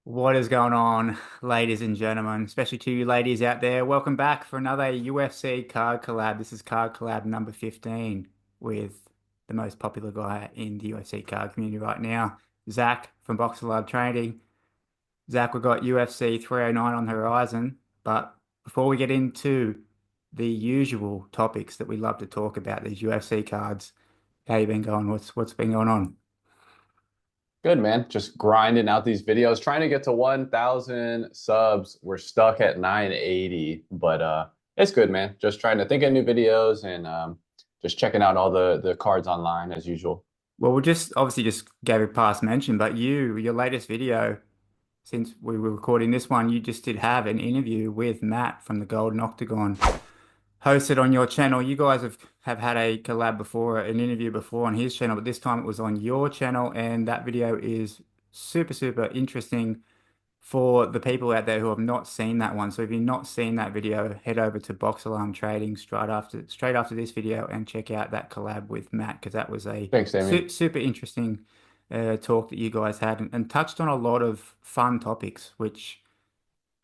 What is going on, ladies and gentlemen, especially to you ladies out there? Welcome back for another UFC card collab. This is card collab number 15 with the most popular guy in the UFC card community right now, Zac from Boxer Lab Training. Zac, we've got UFC 309 on the horizon, but before we get into the usual topics that we love to talk about, these UFC cards, how you been going? What's been going on? Good, man. Just grinding out these videos, trying to get to 1,000 subs. We're stuck at 980, but it's good, man. Just trying to think of new videos and just checking out all the cards online as usual. Well, we just obviously just gave a past mention, but your latest video, since we were recording this one, you just did have an interview with Matt from the Golden Octagon hosted on your channel. You guys have had a collab before, an interview before on his channel, but this time it was on your channel, and that video is super, super interesting for the people out there who have not seen that one. So if you've not seen that video, head over to Box Alarm Trading straight after this video and check out that collab with Matt because that was a Thanks, Damien. super interesting talk that you guys had and touched on a lot of fun topics, which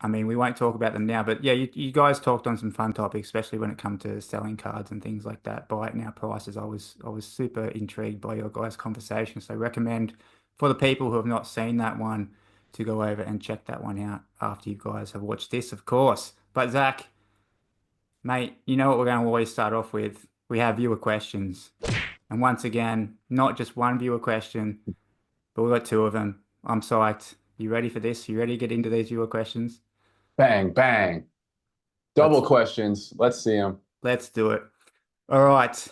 I mean we won't talk about them now, but yeah, you guys talked on some fun topics, especially when it comes to selling cards and things like that. Buy it now prices. I was super intrigued by your guys' conversation, so recommend for the people who have not seen that one to go over and check that one out after you guys have watched this, of course. But Zac, mate, you know what we're going to always start off with? We have viewer questions. And once again, not just one viewer question, but we've got two of them. I'm psyched. You ready for this? You ready to get into these viewer questions? Bang, bang. Double Let's questions. Let's see them. let's do it. All right.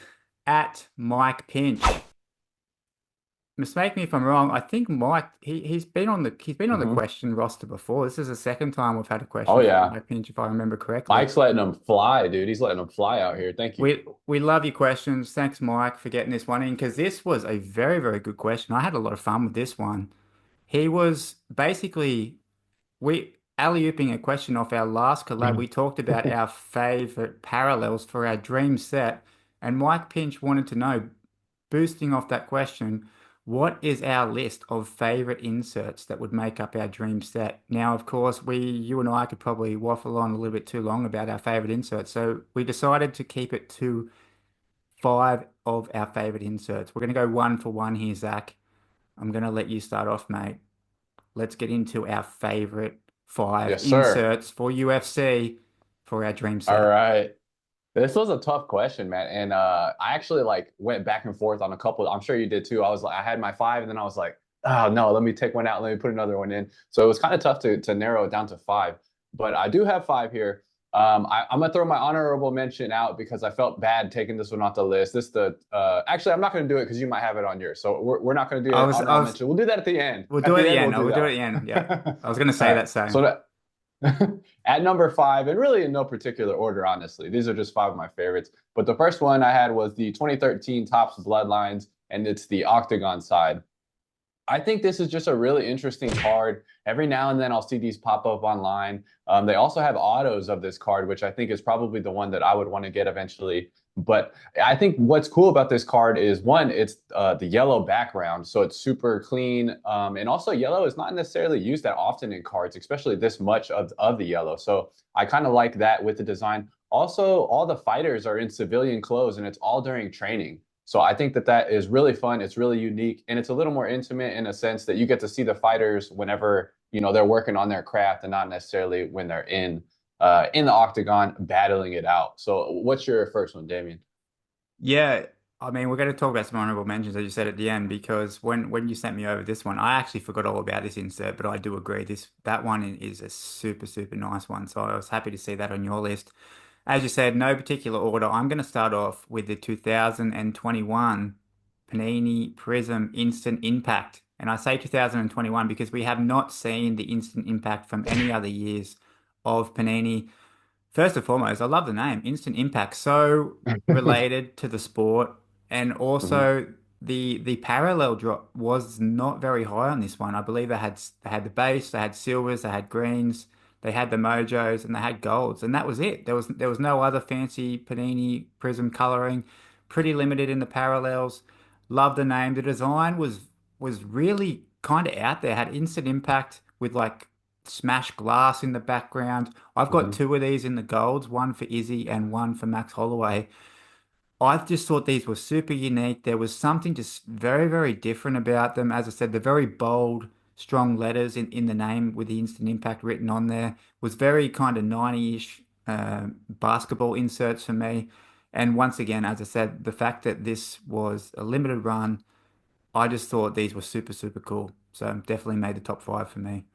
At Mike Pinch. Mistake me if I'm wrong. I think Mike he's been on the question roster before. This is the second time we've had a Oh, question from yeah. Mike Pinch, if I remember correctly. Mike's letting them fly, dude. He's letting them fly out here. Thank you. We love your questions. Thanks, Mike, for getting this one in because this was a very, very good question. I had a lot of fun with this one. He was basically we alley-ooping a question off our last collab. We talked about our favorite parallels for our dream set, and Mike Pinch wanted to know, boosting off that question, what is our list of favorite inserts that would make up our dream set? Now, of course, you and I could probably waffle on a little bit too long about our favorite inserts, so we decided to keep it to five of our favorite inserts. We're going to go one for one here, Zac. I'm going to let you start off, mate. Let's get into our favorite five Yes, sir. inserts for UFC for our dream All set. right. This was a tough question, man. And I actually like went back and forth on a couple. I'm sure you did too. I had my five, and then I was like, oh no, let me take one out, let me put another one in. So it was kind of tough to narrow it down to five. But I do have five here. I'm gonna throw my honorable mention out because I felt bad taking this one off the list. Actually, I'm not gonna do it because you might have it on yours. So we're not gonna do I an was, I honorable was, mention. We'll do that at the end. we'll At do it at the the end, end. we'll No, do we'll do it at that the end. Yeah. one. I was going to All say right. that same. So that at number five, and really in no particular order, honestly, these are just five of my favorites. But the first one I had was the 2013 Topps Bloodlines, and it's the Octagon side. I think this is just a really interesting card. Every now and then I'll see these pop up online. They also have autos of this card, which I think is probably the one that I would want to get eventually. But I think what's cool about this card is one, it's the yellow background, so it's super clean. And also, yellow is not necessarily used that often in cards, especially this much of the yellow. So I kind of like that with the design. Also, all the fighters are in civilian clothes, and it's all during training. So I think that is really fun. It's really unique, and it's a little more intimate in a sense that you get to see the fighters whenever they're working on their craft, and not necessarily when they're in the octagon battling it out. So what's your first one, Damien? Yeah. I mean, we're going to talk about some honorable mentions, as you said at the end, because when you sent me over this one, I actually forgot all about this insert, but I do agree that one is a super, super nice one. So I was happy to see that on your list. As you said, no particular order. I'm going to start off with the 2021 Panini Prism Instant Impact. And I say 2021 because we have not seen the Instant Impact from any other years of Panini. First and foremost, I love the name, Instant Impact. So related to the sport. And Mhm. also the parallel drop was not very high on this one. I believe they had the base, they had silvers, they had greens, they had the mojos, and they had golds, and that was it. There was no other fancy Panini Prism coloring. Pretty limited in the parallels. Love the name. The design was really kind of out there. Had instant impact. with like smashed glass in the background. I've got Hmm. two of these in the golds, one for Izzy and one for Max Holloway. I just thought these were super unique. There was something just very, very different about them. As I said, the very bold, strong letters in the name with the instant impact written on there was very kind of 90-ish basketball inserts for me. And once again, as I said, the fact that this was a limited run, I just thought these were super, super cool. So definitely made the top five for me.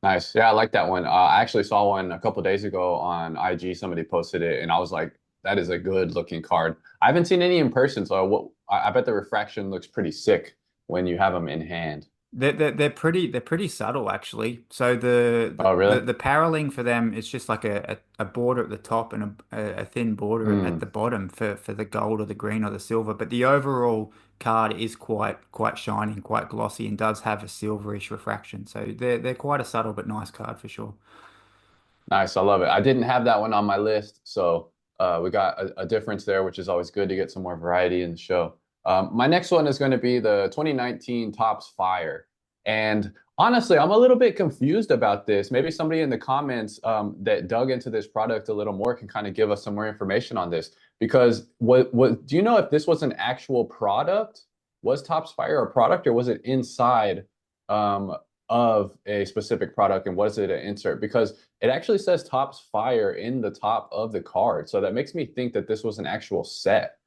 Nice. Yeah, I like that one. I actually saw one a couple days ago on IG. Somebody posted it, and I was like, that is a good looking card. I haven't seen any in person, so I bet the refraction looks pretty sick when you have them in hand. They're pretty subtle actually. So the Oh, the, really? the paneling for them is just like a border at the top and a thin border at the Mm. bottom for the gold or the green or the silver. But the overall card is quite shiny and quite glossy and does have a silverish refraction. So they're quite a subtle but nice card for sure. Nice. I love it. I didn't have that one on my list, so we got a difference there, which is always good to get some more variety in the show. My next one is going to be the 2019 Topps Fire. And honestly, I'm a little bit confused about this. Maybe somebody in the comments that dug into this product a little more can kind of give us some more information on this. Because do you know if this was an actual product? Was Topps Fire a product or was it inside um, of a specific product and was it an insert? Because it actually says Topps Fire in the top of the card. So that makes me think that this was an actual set.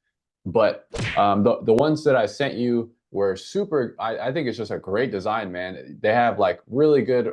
But the ones that I sent you were super. I think it's just a great design, man. They have like really good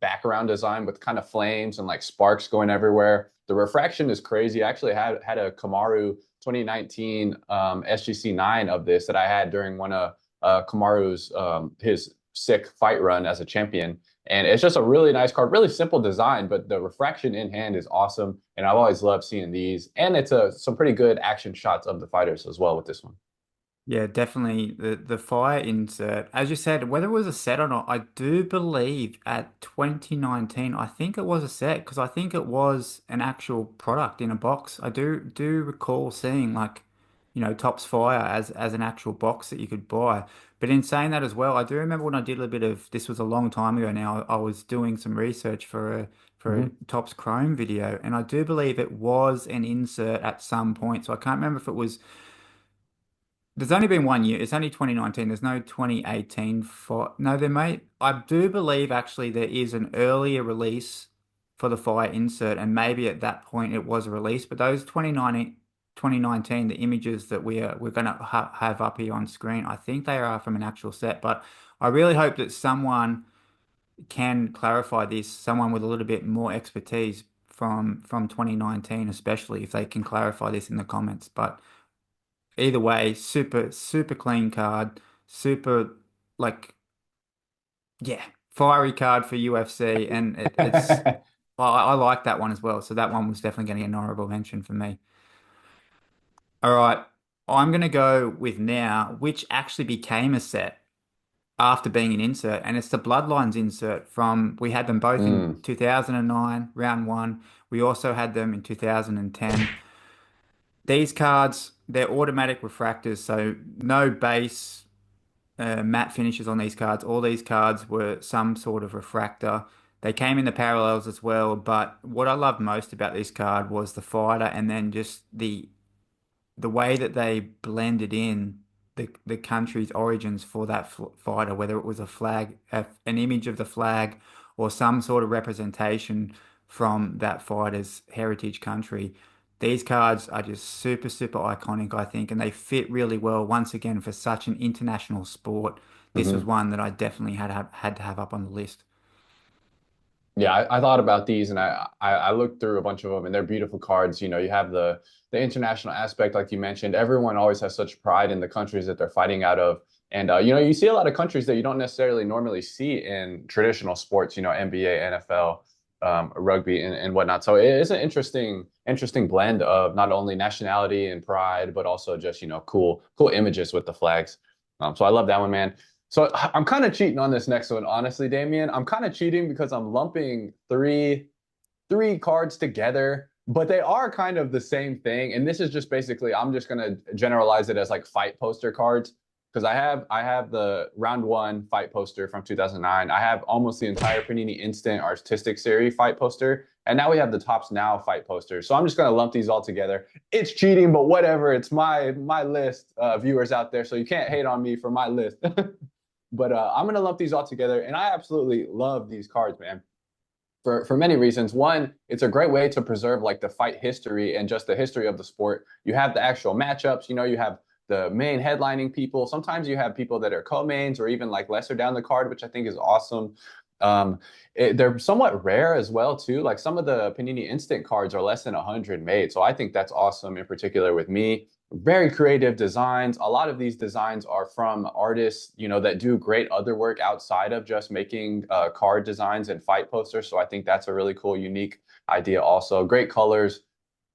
background design with kind of flames and like sparks going everywhere. The refraction is crazy. I actually had a Kamaru 2019 SGC 9 of this that I had during one of Kamaru's his sick fight run as a champion. And it's just a really nice card, really simple design, but the refraction in hand is awesome. And I've always loved seeing these. And it's some pretty good action shots of the fighters as well with this one. Yeah, definitely the fire insert. As you said, whether it was a set or not, I do believe at 2019, I think it was a set because I think it was an actual product in a box. I do recall seeing like, Topps Fire as an actual box that you could buy. But in saying that as well, I do remember when I did a bit of this was a long time ago now. I was doing some research for a Hmm. Topps Chrome video, and I do believe it was an insert at some point. So I can't remember if it was. There's only been 1 year. It's only 2019. There's no 2018 for. No, there may. I do believe actually there is an earlier release for the Fire insert, and maybe at that point it was a release. But those 2019, the images that we're gonna have up here on screen, I think they are from an actual set. But I really hope that someone can clarify this, someone with a little bit more expertise from 2019, especially if they can clarify this in the comments. But either way, super, super clean card, super like yeah, fiery card for UFC, and I like that one as well. So that one was definitely getting an honorable mention for me. All right, I'm gonna go with now, which actually became a set after being an insert, and it's the Bloodlines insert from we had them both in Mm. 2009, round one. We also had them in 2010. These cards, they're automatic refractors, so no base matte finishes on these cards. All these cards were some sort of refractor. They came in the parallels as well, but what I loved most about this card was the fighter and then just the way that they blended in the country's origins for that fighter, whether it was a flag, an image of the flag, or some sort of representation from that fighter's heritage country. These cards are just super, super iconic, I think, and they fit really well once again for such an international sport. This was Hmm. one that I definitely had to have up on the list. Yeah, I thought about these and I looked through a bunch of them and they're beautiful cards. You know, you have the international aspect, like you mentioned. Everyone always has such pride in the countries that they're fighting out of. And you know, you see a lot of countries that you don't necessarily normally see in traditional sports, you know, NBA, NFL, rugby and whatnot. So it is an interesting blend of not only nationality and pride, but also just, you know, cool images with the flags. So I love that one, man. So I'm kind of cheating on this next one, honestly, Damien. I'm kind of cheating because I'm lumping three cards together, but they are kind of the same thing. And this is just basically, I'm just gonna generalize it as like fight poster cards. because I have the round one fight poster from 2009. I have almost the entire Panini Instant Artistic Series fight poster, and now we have the Tops Now fight poster. So I'm just gonna lump these all together. It's cheating, but whatever. It's my list, viewers out there, so you can't hate on me for my list. But I'm gonna lump these all together, and I absolutely love these cards, man, for many reasons. One, it's a great way to preserve like the fight history and just the history of the sport. You have the actual matchups, you have the main headlining people. Sometimes you have people that are co-mains or even like lesser down the card, which I think is awesome. Um, they're somewhat rare as well too. Like some of the Panini Instant cards are less than 100 made, so I think that's awesome. In particular with me, very creative designs. A lot of these designs are from artists, that do great other work outside of just making card designs and fight posters. So I think that's a really cool, unique idea. Also, great colors,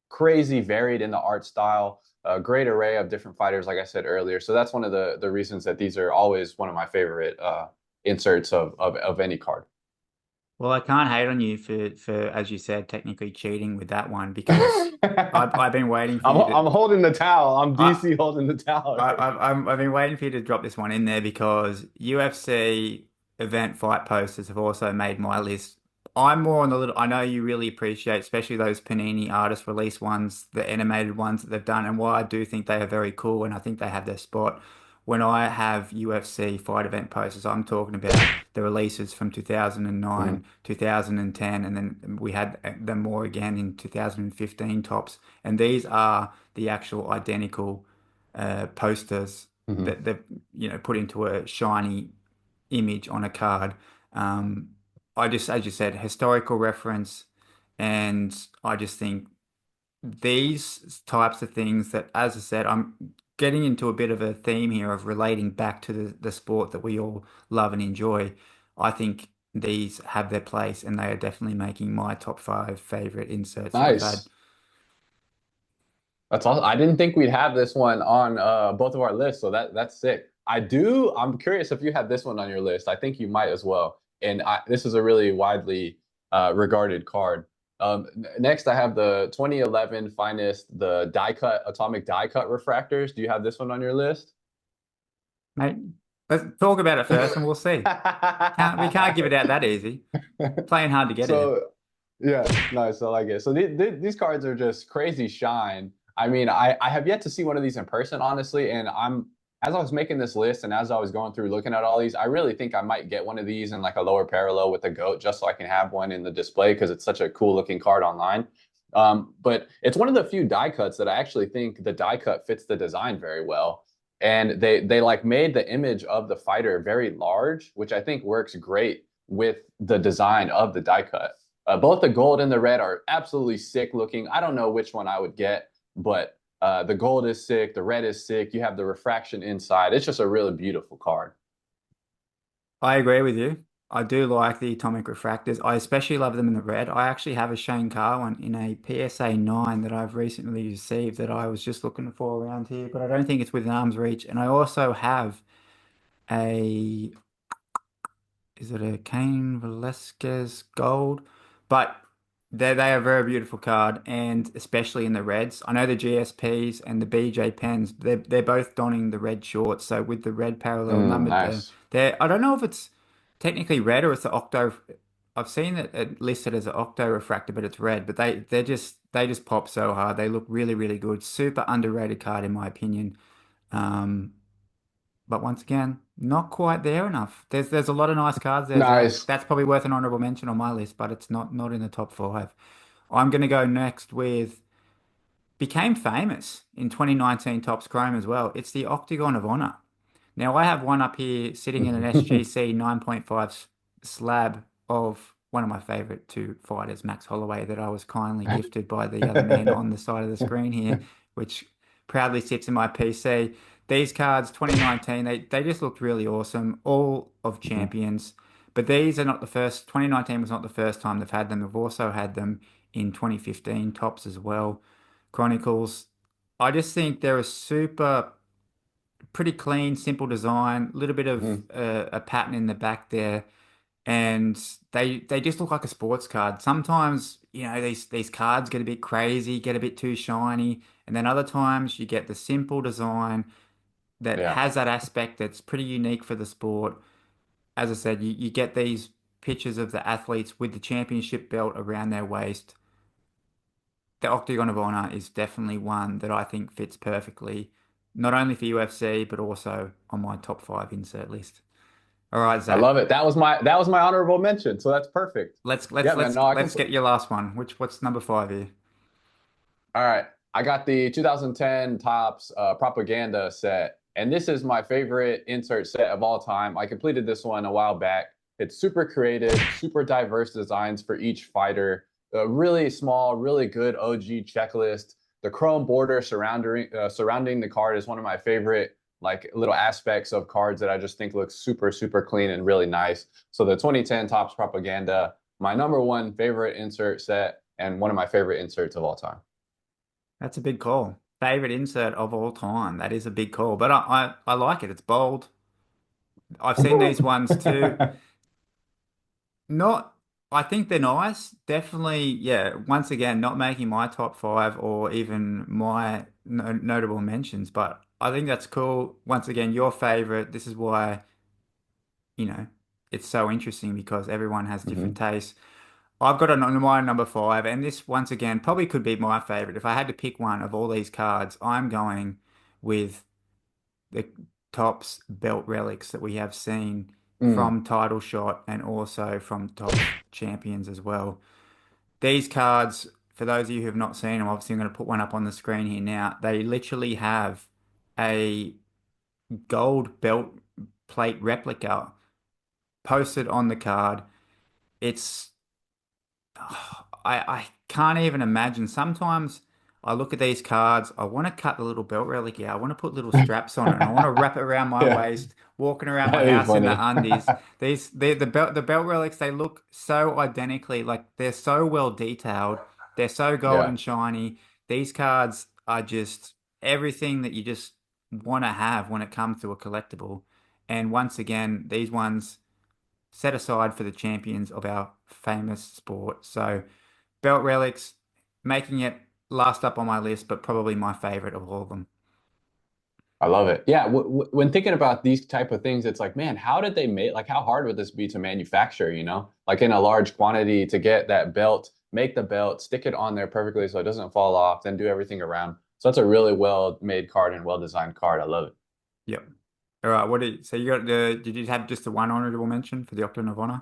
crazy varied in the art style. A great array of different fighters, like I said earlier. So that's one of the reasons that these are always one of my favorite inserts of any card. Well, I can't hate on you for as you said, technically cheating with that one because I've been waiting for I'm you to I'm holding the towel. I'm I DC holding the towel right here. I've been waiting for you to drop this one in there because UFC event fight posters have also made my list. I'm more on the little. I know you really appreciate, especially those Panini artist release ones, the animated ones that they've done, and while I do think they are very cool, and I think they have their spot. When I have UFC fight event posters, I'm talking about the releases from 2009, Mhm. 2010, and then we had them more again in 2015 tops. And these are the actual identical posters Mhm. that they've put into a shiny image on a card. Um, I just, as you said, historical reference, and I just think these types of things that, as I said, I'm getting into a bit of a theme here of relating back to the sport that we all love and enjoy. I think these have their place, and they are definitely making my top five favorite inserts that I've had. Nice. That's awesome. I didn't think we'd have this one on both of our lists, so that's sick. I'm curious if you have this one on your list. I think you might as well. And this is a really widely regarded card. Next, I have the 2011 finest, the die cut atomic die cut refractors. Do you have this one on your list? Mate, let's talk about it first, and we'll see. We can't give it out that easy. Playing hard to get it. So, yeah, nice. I like it. So these cards are just crazy shine. I mean, I have yet to see one of these in person, honestly. And as I was making this list and as I was going through looking at all these, I really think I might get one of these in like a lower parallel with the GOAT just so I can have one in the display because it's such a cool looking card online. But it's one of the few die cuts that I actually think the die cut fits the design very well. And they like made the image of the fighter very large, which I think works great with the design of the die cut. Both the gold and the red are absolutely sick looking. I don't know which one I would get, but the gold is sick, the red is sick. You have the refraction inside. It's just a really beautiful card. I agree with you. I do like the atomic refractors. I especially love them in the red. I actually have a Shane Carr one in a PSA 9 that I've recently received that I was just looking for around here, but I don't think it's within arm's reach. And I also have a is it a Cain Velasquez gold? But they are a very beautiful card, and especially in the reds. I know the GSPs and the BJ pens, they're both donning the red shorts. So with the red parallel numbered there, Nice. I don't know if it's technically red or it's the octo. I've seen it listed as an octo refractor, but it's red. But they just pop so hard. They look really, really good. Super underrated card in my opinion. Um, but once again, not quite there enough. There's a lot of nice cards there, Zach. Nice. That's probably worth an honorable mention on my list, but it's not in the top five. I'm gonna go next with became famous in 2019 Topps Chrome as well. It's the Octagon of Honor. Now I have one up here sitting in an SGC 9.5 slab of one of my favorite two fighters, Max Holloway, that I was kindly gifted by the other man on the side of the screen here, which proudly sits in my PC. These cards, 2019, they just looked really awesome, all of champions. But these are not the first, 2019 was not the first time they've had them. They've also had them in 2015 Tops as well. Chronicles. I just think they're a super pretty clean, simple design, a little bit of a pattern in the back there, and they just look like a sports card. Sometimes, these cards get a bit crazy, get a bit too shiny, and then other times you get the simple design, that Yeah. has that aspect that's pretty unique for the sport. As I said, you get these pictures of the athletes with the championship belt around their waist. The Octagon of Honor is definitely one that I think fits perfectly, not only for UFC, but also on my top five insert list. All right, I Zach, love it. That was my honorable mention. So that's perfect. let's let's Yeah, man. let's No, I can. let's get your last one. What's number five here? All right. I got the 2010 Topps propaganda set, and this is my favorite insert set of all time. I completed this one a while back. It's super creative, super diverse designs for each fighter. A really small, really good OG checklist. The chrome border surrounding the card is one of my favorite like little aspects of cards that I just think looks super, super clean and really nice. So the 2010 Topps propaganda, my number one favorite insert set, and one of my favorite inserts of all time. That's a big call. Favorite insert of all time. That is a big call, but I like it. It's bold. I've seen these ones too. Not, I think they're nice. Definitely, yeah. Once again, not making my top five or even my no notable mentions, but I think that's cool. Once again, your favorite. This is why, you know, it's so interesting because everyone has different Mhm. tastes. I've got my number five, and this once again probably could be my favorite. If I had to pick one of all these cards, I'm going with the Topps belt relics that we have seen Mm. from Title Shot and also from Topps Champions as well. These cards, for those of you who have not seen them, obviously I'm going to put one up on the screen here now. They literally have a gold belt plate replica posted on the card. It's I can't even imagine. Sometimes I look at these cards, I want to cut the little belt relic out. I want to put little straps on it and I want to wrap it around my Yeah, waist, walking around my that'd be house in the funny. undies. The belt relics, they look so identically, like they're so well detailed. They're so gold Yeah, and shiny. These cards are just everything that you just want to have when it comes to a collectible. And once again, these ones set aside for the champions of our famous sport. So belt relics, making it last up on my list, but probably my favorite of all of them. I love it. Yeah, when thinking about these type of things, it's like, man, how did they make? Like, how hard would this be to manufacture? Like in a large quantity to get that belt, make the belt, stick it on there perfectly so it doesn't fall off, then do everything around. So that's a really well made card and well designed card. I love it. Yep. All right. So you got did you have just the one honorable mention for the Octagon of Honor?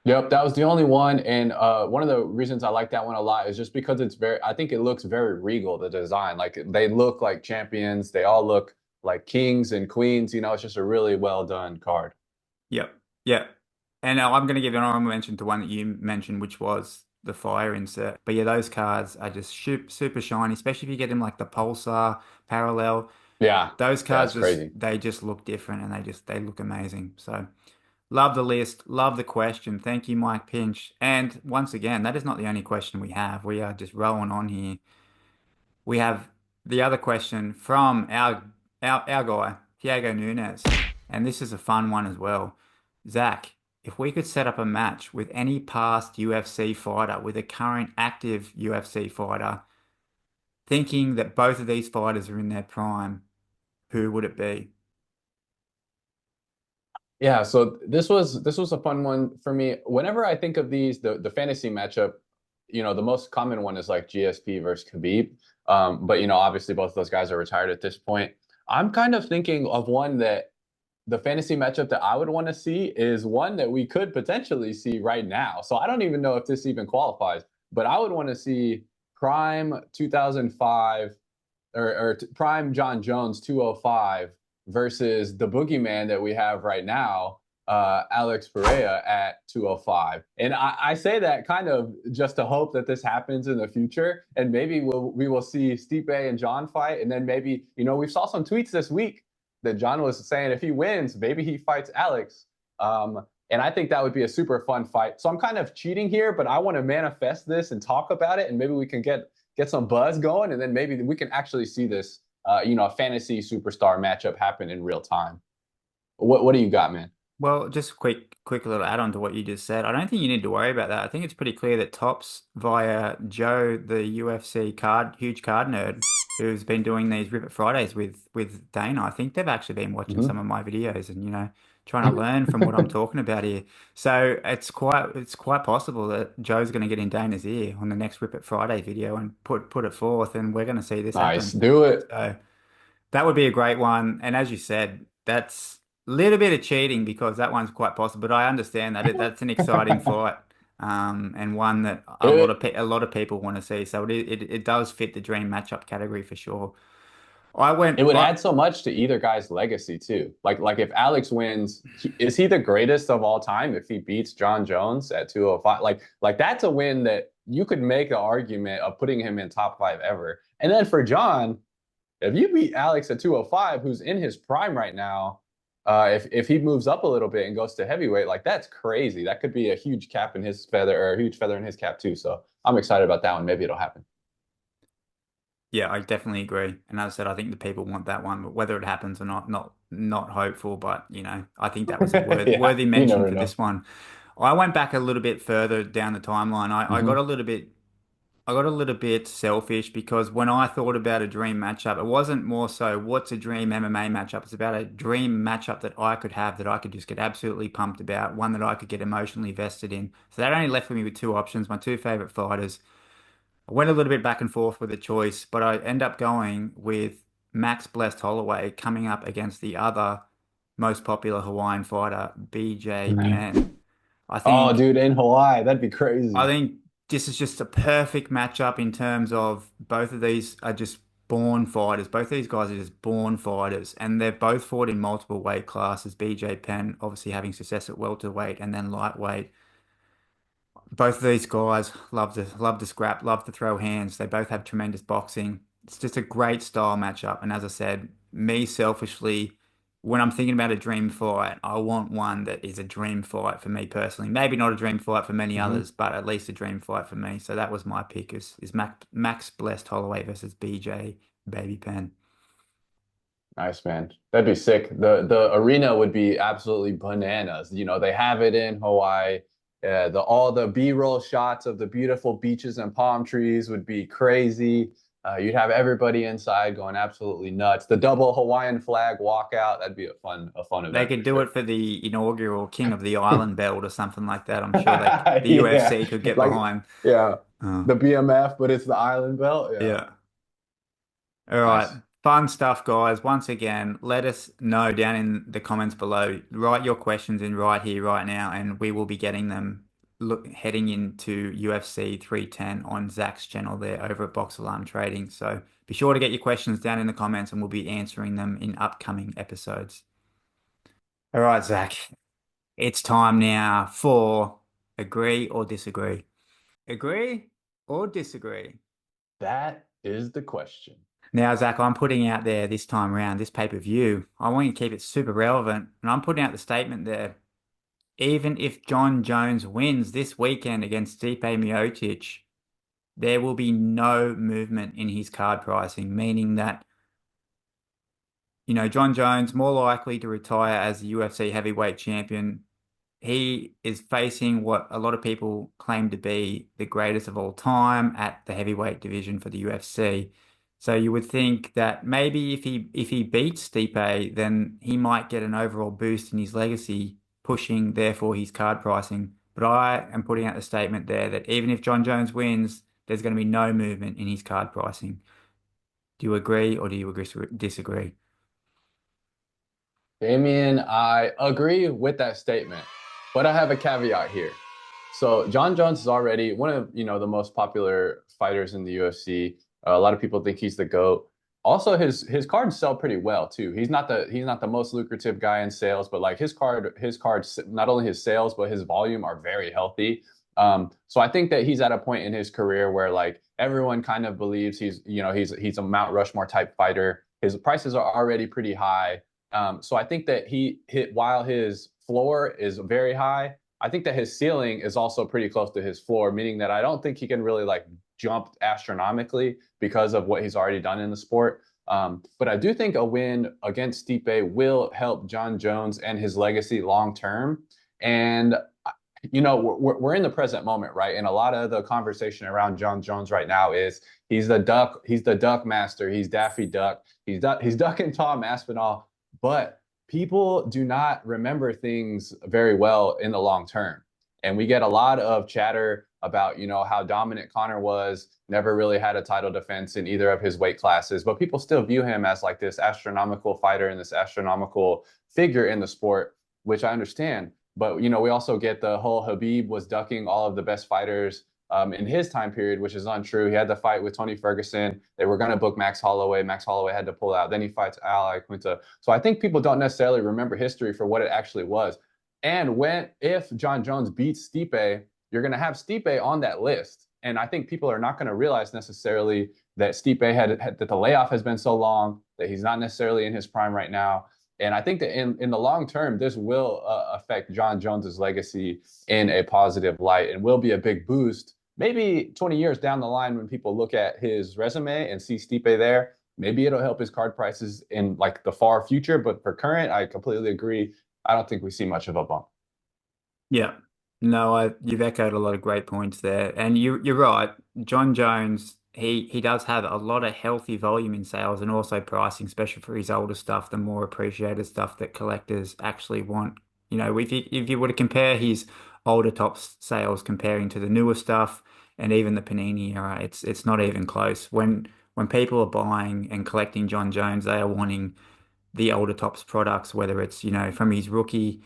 Yep, that was the only one. And one of the reasons I like that one a lot is just because I think it looks very regal, the design. Like they look like champions. They all look like kings and queens. It's just a really well done card. Yep. Yep. And I'm going to give an honorable mention to one that you mentioned, which was the fire insert. But yeah, those cards are just super shiny, especially if you get them like the Pulsar parallel. Yeah, Those yeah, cards it's crazy. they just look different and they look amazing. So love the list, love the question. Thank you, Mike Pinch. And once again, that is not the only question we have. We are just rolling on here. We have the other question from our guy, Thiago Nunes. And this is a fun one as well. Zach, if we could set up a match with any past UFC fighter, with a current active UFC fighter, thinking that both of these fighters are in their prime, who would it be? Yeah, so this was a fun one for me. Whenever I think of these, the fantasy matchup, the most common one is like GSP versus Khabib. But obviously both of those guys are retired at this point. I'm kind of thinking of one that the fantasy matchup that I would want to see is one that we could potentially see right now. So I don't even know if this even qualifies, but I would want to see Prime 2005 or Prime Jon Jones 205 versus the boogeyman that we have right now, Alex Pereira at 205. And I say that kind of just to hope that this happens in the future. And maybe we will see Stipe and John fight. And then maybe, we saw some tweets this week that John was saying if he wins, maybe he fights Alex. And I think that would be a super fun fight. So I'm kind of cheating here, but I want to manifest this and talk about it. And maybe we can get some buzz going, and then maybe we can actually see this, a fantasy superstar matchup happen in real time. What do you got, man? Well, just a quick little add-on to what you just said. I don't think you need to worry about that. I think it's pretty clear that Topps via Joe, the UFC huge card nerd. who's been doing these Rip It Fridays with Dana. I think they've actually been watching some Hmm. of my videos and trying to learn from what I'm talking about here. So it's quite possible that Joe's going to get in Dana's ear on the next Rip It Friday video and put it forth, and we're going to see this Nice. happen. Do it. So that would be a great one. And as you said, that's a little bit of cheating because that one's quite possible. But I understand that that's an exciting fight, and one that It, a lot of people want to see. So it does fit the dream matchup category for sure. I went. it would add so much to either guy's legacy too. Like if Alex wins, is he the greatest of all time if he beats Jon Jones at 205? Like that's a win that you could make an argument of putting him in top five ever. And then for Jon, if you beat Alex at 205, who's in his prime right now, if he moves up a little bit and goes to heavyweight, like that's crazy. That could be a huge cap in his feather or a huge feather in his cap too. So I'm excited about that one. Maybe it'll happen. Yeah, I definitely agree. And as I said, I think the people want that one, but whether it happens or not, not hopeful. But I think that was a Yeah, worthy you mention never for know. this one. I went back a little bit further down the timeline. I got Hmm. a little bit I got a little bit selfish because when I thought about a dream matchup, it wasn't more so what's a dream MMA matchup. It's about a dream matchup that I could have that I could just get absolutely pumped about, one that I could get emotionally vested in. So that only left me with two options, my two favorite fighters. I went a little bit back and forth with the choice, but I end up going with Max Blessed Holloway coming up against the other most popular Hawaiian fighter, BJ Penn. I Oh, think dude, in Hawaii, that'd be I crazy. think this is just a perfect matchup in terms of both of these are just born fighters. Both these guys are just born fighters, and they've both fought in multiple weight classes. BJ Penn obviously having success at welterweight and then lightweight. Both of these guys love to scrap, love to throw hands. They both have tremendous boxing. It's just a great style matchup. And as I said, me selfishly, when I'm thinking about a dream fight, I want one that is a dream fight for me personally. Maybe not a dream fight for many Hmm. others, but at least a dream fight for me. So that was my pick is Max Blessed Holloway versus BJ Baby Penn. Nice, man. That'd be sick. The arena would be absolutely bananas. You know, they have it in Hawaii. The all the B-roll shots of the beautiful beaches and palm trees would be crazy. You'd have everybody inside going absolutely nuts. The double Hawaiian flag walkout, that'd be a fun They event could for do sure. it for the inaugural King of the Island belt or something like that. I'm sure the Yeah. UFC could get Like, behind. yeah. Oh, The BMF, but it's the island belt. Yeah. yeah. All right. Nice. Fun stuff, guys. Once again, let us know down in the comments below. Write your questions in right here, right now, and we will be getting them heading into UFC 310 on Zach's channel there over at Box Alarm Trading. So be sure to get your questions down in the comments and we'll be answering them in upcoming episodes. All right, Zach. It's time now for agree or disagree. Agree or disagree? That is the question. Now, Zach, I'm putting out there this time around, this pay-per-view. I want you to keep it super relevant. And I'm putting out the statement there. Even if Jon Jones wins this weekend against Stipe Miocic, there will be no movement in his card pricing, meaning that, Jon Jones more likely to retire as the UFC heavyweight champion. He is facing what a lot of people claim to be the greatest of all time at the heavyweight division for the UFC. So you would think that maybe if he beats Stipe, then he might get an overall boost in his legacy, pushing therefore his card pricing. But I am putting out the statement there that even if Jon Jones wins, there's going to be no movement in his card pricing. Do you agree or do you disagree? Damien, I agree with that statement, but I have a caveat here. So Jon Jones is already one of, the most popular fighters in the UFC. A lot of people think he's the GOAT. Also, his cards sell pretty well too. He's not the most lucrative guy in sales, but like his cards, not only his sales but his volume are very healthy. So I think that he's at a point in his career where like everyone kind of believes he's a Mount Rushmore type fighter. His prices are already pretty high. So I think that he hit while his floor is very high, I think that his ceiling is also pretty close to his floor, meaning that I don't think he can really like jump astronomically because of what he's already done in the sport. But I do think a win against Stipe will help Jon Jones and his legacy long term. And we're in the present moment, right? And a lot of the conversation around Jon Jones right now is he's the duck master, he's Daffy Duck, he's ducking Tom Aspinall, but people do not remember things very well in the long term. And we get a lot of chatter about, how dominant Connor was, never really had a title defense in either of his weight classes, but people still view him as like this astronomical fighter and this astronomical figure in the sport, which I understand. But we also get the whole Habib was ducking all of the best fighters in his time period, which is untrue. He had the fight with Tony Ferguson. They were going to book Max Holloway. Max Holloway had to pull out. Then he fights Al Quinta. So I think people don't necessarily remember history for what it actually was. And if Jon Jones beats Stipe, you're going to have Stipe on that list. And I think people are not going to realize necessarily that Stipe that the layoff has been so long, that he's not necessarily in his prime right now. And I think that in the long term, this will affect Jon Jones's legacy in a positive light and will be a big boost. Maybe 20 years down the line, when people look at his resume and see Stipe there, maybe it'll help his card prices in like the far future. But for current, I completely agree. I don't think we see much of a bump. Yeah. No, you've echoed a lot of great points there. And you're right. Jon Jones, he does have a lot of healthy volume in sales and also pricing, especially for his older stuff, the more appreciated stuff that collectors actually want. If you were to compare his older tops sales comparing to the newer stuff and even the Panini era, it's not even close. When people are buying and collecting Jon Jones, they are wanting the older tops products, whether it's, from his rookie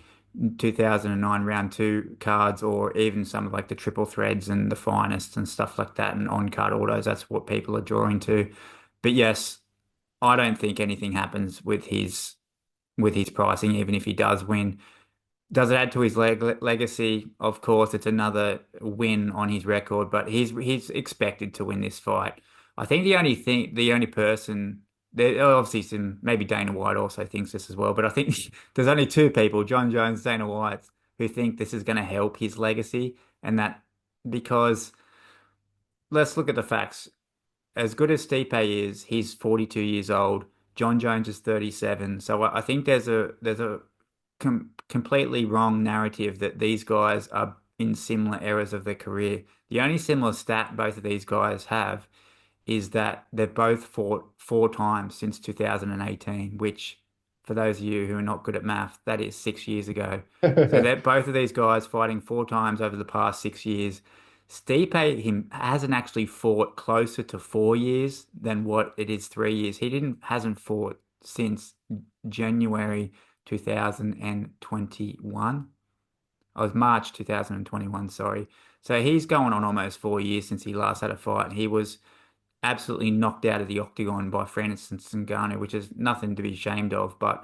2009 round two cards or even some of like the triple threads and the finest and stuff like that and on card autos. That's what people are drawing to. But yes, I don't think anything happens with his pricing, even if he does win. Does it add to his legacy? Of course, it's another win on his record, but he's expected to win this fight. I think the only person, there obviously some, maybe Dana White also thinks this as well, but I think there's only two people, Jon Jones, Dana White, who think this is going to help his legacy, and that because let's look at the facts. As good as Stipe is, he's 42 years old. Jon Jones is 37. So I think there's a completely wrong narrative that these guys are in similar eras of their career. The only similar stat both of these guys have is that they've both fought four times since 2018, which for those of you who are not good at math, that is 6 years ago. So that both of these guys fighting four times over the past 6 years. Stipe him hasn't actually fought closer to 4 years than what it is 3 years. He didn't hasn't fought since January 2021. I was March 2021, sorry. So he's going on almost 4 years since he last had a fight. And he was absolutely knocked out of the octagon by Francis Ngannou, which is nothing to be ashamed of. But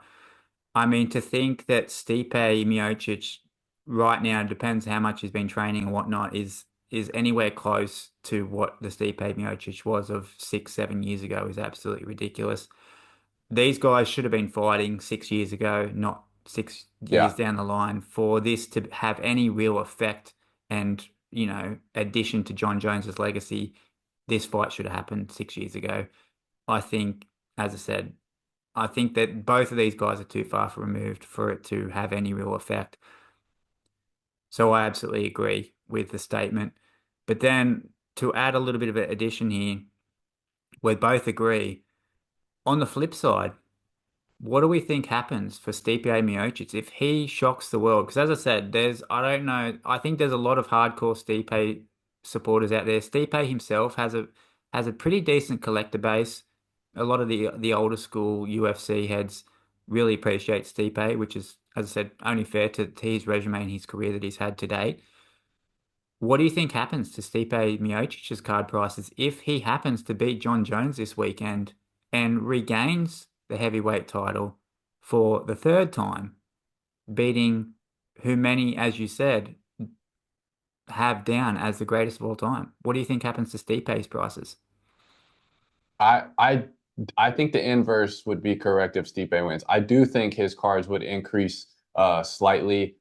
I mean, to think that Stipe Miocic right now, depends how much he's been training and whatnot, is anywhere close to what the Stipe Miocic was of 6, 7 years ago is absolutely ridiculous. These guys should have been fighting 6 years ago, not 6 years Yeah. down the line, for this to have any real effect and, addition to Jon Jones's legacy. This fight should have happened 6 years ago. I think, as I said, I think that both of these guys are too far removed for it to have any real effect. So I absolutely agree with the statement. But then to add a little bit of an addition here, we both agree. On the flip side, what do we think happens for Stipe Miocic if he shocks the world? Because as I said, I don't know, I think there's a lot of hardcore Stipe supporters out there. Stipe himself has a pretty decent collector base. A lot of the older school UFC heads really appreciate Stipe, which is, as I said, only fair to his resume and his career that he's had to date. What do you think happens to Stipe Miocic's card prices if he happens to beat Jon Jones this weekend and regains the heavyweight title for the third time, beating who many, as you said, have down as the greatest of all time? What do you think happens to Stipe's prices? I I I think the inverse would be correct if Stipe wins. I do think his cards would increase slightly.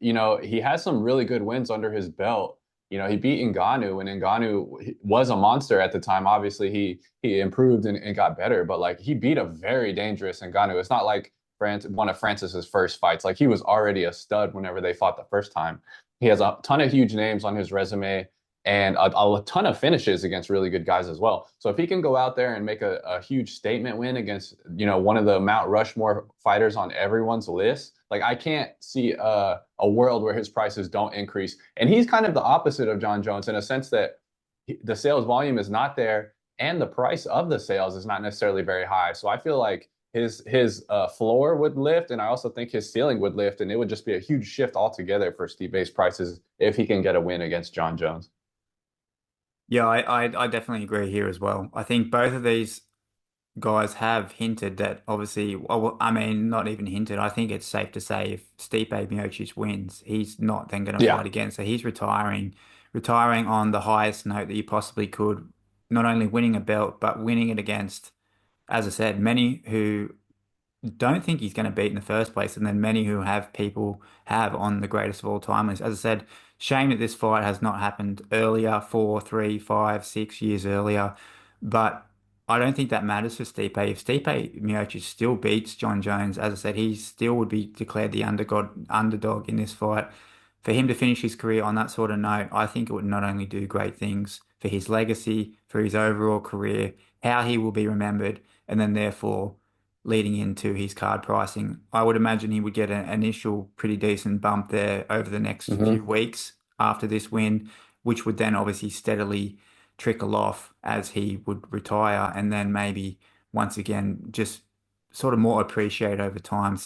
He has some really good wins under his belt. He beat Ngannou, and Ngannou was a monster at the time. Obviously, he improved and got better, but like he beat a very dangerous Ngannou. It's not like one of Francis's first fights. Like he was already a stud whenever they fought the first time. He has a ton of huge names on his resume and a ton of finishes against really good guys as well. So if he can go out there and make a huge statement win against, one of the Mount Rushmore fighters on everyone's list, like I can't see a world where his prices don't increase. And he's kind of the opposite of Jon Jones in a sense that the sales volume is not there and the price of the sales is not necessarily very high. So I feel like his floor would lift, and I also think his ceiling would lift, and it would just be a huge shift altogether for Steve Bates prices if he can get a win against Jon Jones. Yeah, I definitely agree here as well. I think both of these guys have hinted that obviously, well, I mean, not even hinted. I think it's safe to say if Stipe Miocic wins, he's not then going to Yeah. fight again. So he's retiring on the highest note that you possibly could, not only winning a belt, but winning it against, as I said, many who don't think he's going to beat in the first place, and then many who have people have on the greatest of all time list. As I said, shame that this fight has not happened earlier, 4, 3, 5, 6 years earlier, but I don't think that matters for Stipe. If Stipe Miocic still beats Jon Jones, as I said, he still would be declared the underdog in this fight. For him to finish his career on that sort of note, I think it would not only do great things for his legacy, for his overall career, how he will be remembered, and then therefore leading into his card pricing. I would imagine he would get an initial pretty decent bump there over the next few Hmm. weeks after this win, which would then obviously steadily trickle off as he would retire and then maybe once again just sort of more appreciate over time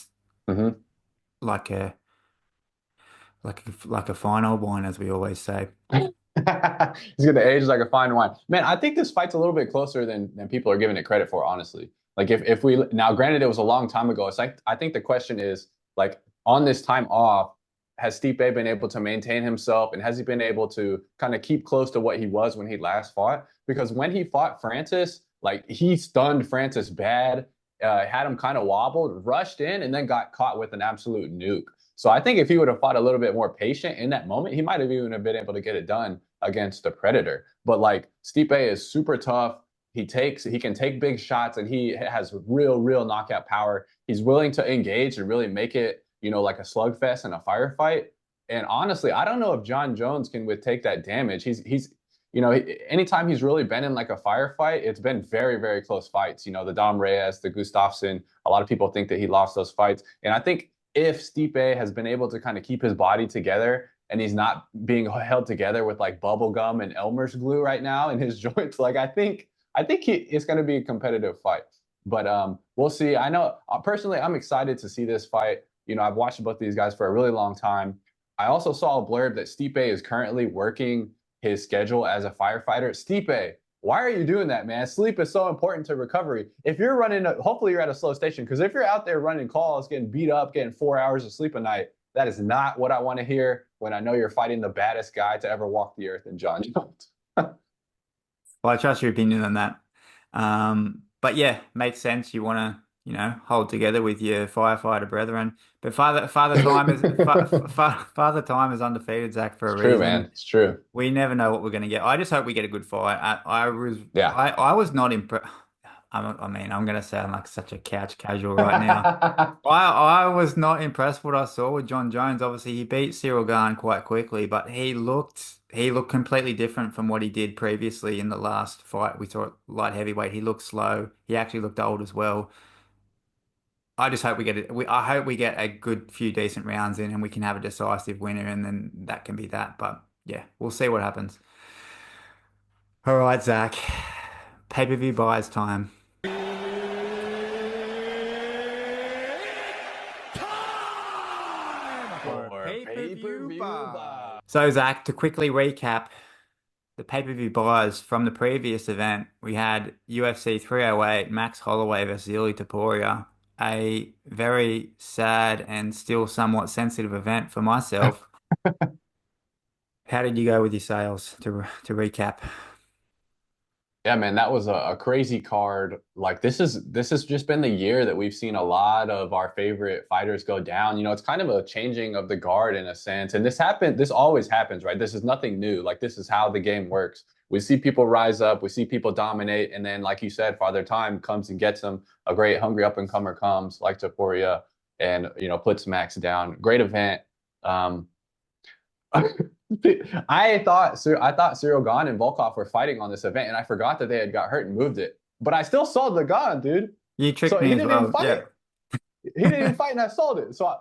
Hmm. like a like a fine old wine as we always say. He's gonna age like a fine wine. Man, I think this fight's a little bit closer than people are giving it credit for, honestly. Like if we now granted it was a long time ago, it's like I think the question is like on this time off, has Stipe been able to maintain himself and has he been able to kind of keep close to what he was when he last fought? Because when he fought Francis, like he stunned Francis bad, had him kind of wobbled, rushed in, and then got caught with an absolute nuke. So I think if he would have fought a little bit more patient in that moment, he might have even been able to get it done against the Predator. But like Stipe is super tough. He can take big shots and he has real knockout power. He's willing to engage and really make it, like a slugfest and a firefight. And honestly, I don't know if Jon Jones can take that damage. Anytime he's really been in like a firefight, it's been very close fights. The Dom Reyes, the Gustafsson. A lot of people think that he lost those fights, and I think if Stipe has been able to kind of keep his body together and he's not being held together with like bubble gum and Elmer's glue right now in his joints, like I think it's going to be a competitive fight. But we'll see. I know personally, I'm excited to see this fight. I've watched both these guys for a really long time. I also saw a blurb that Stipe is currently working his schedule as a firefighter. Stipe, why are you doing that, man? Sleep is so important to recovery. If you're running, hopefully you're at a slow station, because if you're out there running calls, getting beat up, getting 4 hours of sleep a night, that is not what I want to hear when I know you're fighting the baddest guy to ever walk the earth in Jon Jones. Well, I trust your opinion on that. But yeah, makes sense. You want to, hold together with your firefighter brethren. But father time is undefeated, Zach, for It's a true, man. reason. It's true. We never know what we're going to get. I just hope we get a good fight. Yeah. I was not impressed. I mean, I'm going to sound like such a couch casual right now. I was not impressed what I saw with Jon Jones. Obviously, he beat Cyril Gane quite quickly, but he looked completely different from what he did previously in the last fight. We saw it light heavyweight. He looked slow. He actually looked old as well. I just hope we get it. I hope we get a good few decent rounds in, and we can have a decisive winner, and then that can be that. But yeah, we'll see what happens. All right, Zach. Pay-per-view buys time. For For pay-per-view pay-per-view buys. buy. So, Zach, to quickly recap the pay-per-view buys from the previous event, we had UFC 308, Max Holloway versus Ilia Topuria, a very sad and still somewhat sensitive event for myself. How did you go with your sales to recap? Yeah, man, that was a crazy card. Like this has just been the year that we've seen a lot of our favorite fighters go down. It's kind of a changing of the guard in a sense. And this always happens, right? This is nothing new. Like this is how the game works. We see people rise up, we see people dominate, and then like you said, Father Time comes and gets them. A great hungry up and comer comes, like Taporia, and puts Max down. Great event. Um, I thought Cyril Gahn and Volkov were fighting on this event, and I forgot that they had got hurt and moved it. But I still sold the Gahn, dude. You So tricked me as well. Yeah. he didn't even fight, and I sold it. So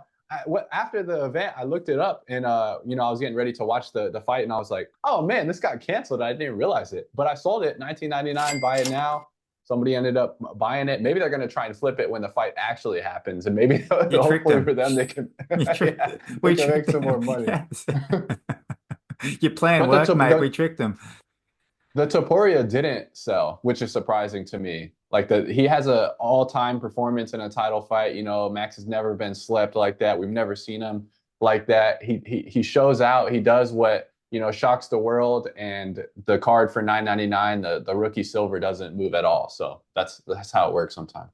after the event, I looked it up, and I was getting ready to watch the fight, and I was like, oh man, this got canceled. I didn't realize it, but I sold it 19.99. Buy it now. Somebody ended up buying it. Maybe they're going to try and flip it when the fight actually happens, and maybe You tricked hopefully them. for them they can You tricked, yeah, they we can make tricked some more them. money. Yes. Your plan But worked, mate. We tricked them. the Topuria didn't sell, which is surprising to me. Like he has a all-time performance in a title fight. Max has never been slept like that. We've never seen him like that. He shows out. He does what shocks the world. And the card for 9.99, the rookie silver doesn't move at all. So that's how it works sometimes.